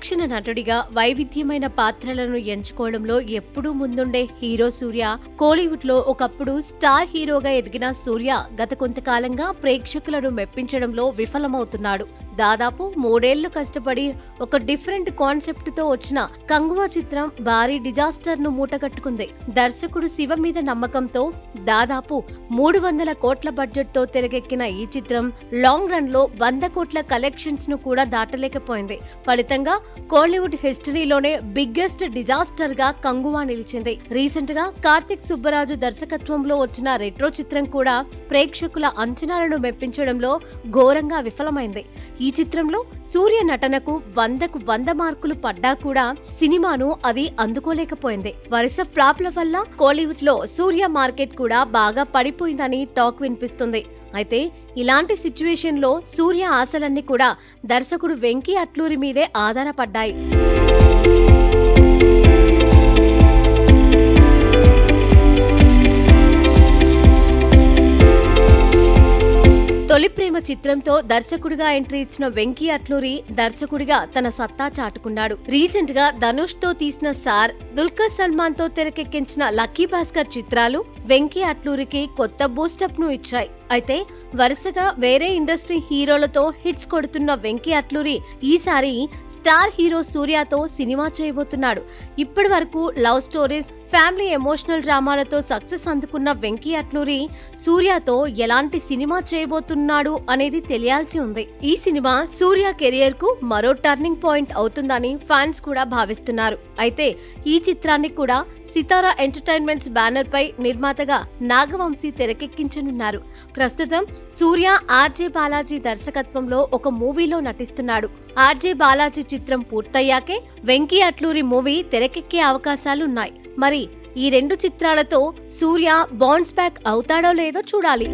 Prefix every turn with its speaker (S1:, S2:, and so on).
S1: విలక్షణ నటుడిగా వైవిధ్యమైన పాత్రలను ఎంచుకోవడంలో ఎప్పుడూ ముందుండే హీరో సూర్య. కోలీవుడ్ లో ఒకప్పుడు స్టార్ హీరోగా ఎదిగిన సూర్య గత కొంతకాలంగా ప్రేక్షకులను మెప్పించడంలో విఫలమవుతున్నాడు. దాదాపు 3 ఏళ్లు కష్టపడి ఒక డిఫరెంట్ కాన్సెప్ట్ తో వచ్చిన కంగువా చిత్రం భారీ డిజాస్టర్ ను మూటగట్టుకుంది. దర్శకుడు శివ మీద నమ్మకంతో దాదాపు 300 కోట్ల బడ్జెట్ తో తెరకెక్కిన ఈ చిత్రం లాంగ్ రన్ లో 100 కోట్ల కలెక్షన్స్ ను కూడా దాటలేకపోయింది. ఫలితంగా కోలీవుడ్ హిస్టరీలోనే బిగ్గెస్ట్ డిజాస్టర్ గా కంగువా నిలిచింది. రీసెంట్ గా కార్తిక్ సుబ్బరాజు దర్శకత్వంలో వచ్చిన రెట్రో చిత్రం కూడా ప్రేక్షకుల అంచనాలను మెప్పించడంలో ఘోరంగా విఫలమైంది. ఈ చిత్రంలో సూర్య నటనకు 100కు 100 మార్కులు పడ్డా కూడా సినిమాను అది అందుకోలేకపోయింది. వరుస ఫ్లాప్ల వల్ల కోలీవుడ్ లో సూర్య మార్కెట్ కూడా బాగా పడిపోయిందని టాక్ వినిపిస్తుంది. అయితే ఇలాంటి సిచ్యువేషన్ లో సూర్య ఆశలన్నీ కూడా దర్శకుడు వెంకీ అట్లూరి మీదే ఆధారపడ్డాయి. తొలి ప్రేమ చిత్రంతో దర్శకుడిగా ఎంట్రీ ఇచ్చిన వెంకీ అట్లూరి దర్శకుడిగా తన సత్తా చాటుకున్నాడు. రీసెంట్ గా ధనుష్ తో తీసిన సార్, దుల్కర్ సల్మాన్ తో తెరకెక్కించిన లక్కీ భాస్కర్ చిత్రాలు వెంకీ అట్లూరికి కొత్త బూస్టప్ ను ఇచ్చాయి. అయితే వరుసగా వేరే ఇండస్ట్రీ హీరోలతో హిట్స్ కొడుతున్న వెంకీ అట్లూరి ఈసారి స్టార్ హీరో సూర్యతో సినిమా చేయబోతున్నాడు. ఇప్పటి వరకు లవ్ స్టోరీస్, ఫ్యామిలీ ఎమోషనల్ డ్రామాలతో సక్సెస్ అందుకున్న వెంకీ అట్లూరి సూర్యతో ఎలాంటి సినిమా చేయబోతున్నాడు అనేది తెలియాల్సి ఉంది. ఈ సినిమా సూర్య కెరియర్ కు మరో టర్నింగ్ పాయింట్ అవుతుందని ఫ్యాన్స్ కూడా భావిస్తున్నారు. అయితే ఈ చిత్రాన్ని కూడా సితారా ఎంటర్టైన్మెంట్స్ బ్యానర్ పై నిర్మాతగా నాగవంశీ తెరకెక్కించనున్నారు. ప్రస్తుతం సూర్య ఆర్జే బాలాజీ దర్శకత్వంలో ఒక మూవీలో నటిస్తున్నాడు. ఆర్జే బాలాజీ చిత్రం పూర్తయ్యాకే వెంకీ అట్లూరి మూవీ తెరకెక్కే అవకాశాలున్నాయి. మరి ఈ 2 చిత్రాలతో సూర్య బౌన్స్ బ్యాక్ అవుతాడో లేదో చూడాలి.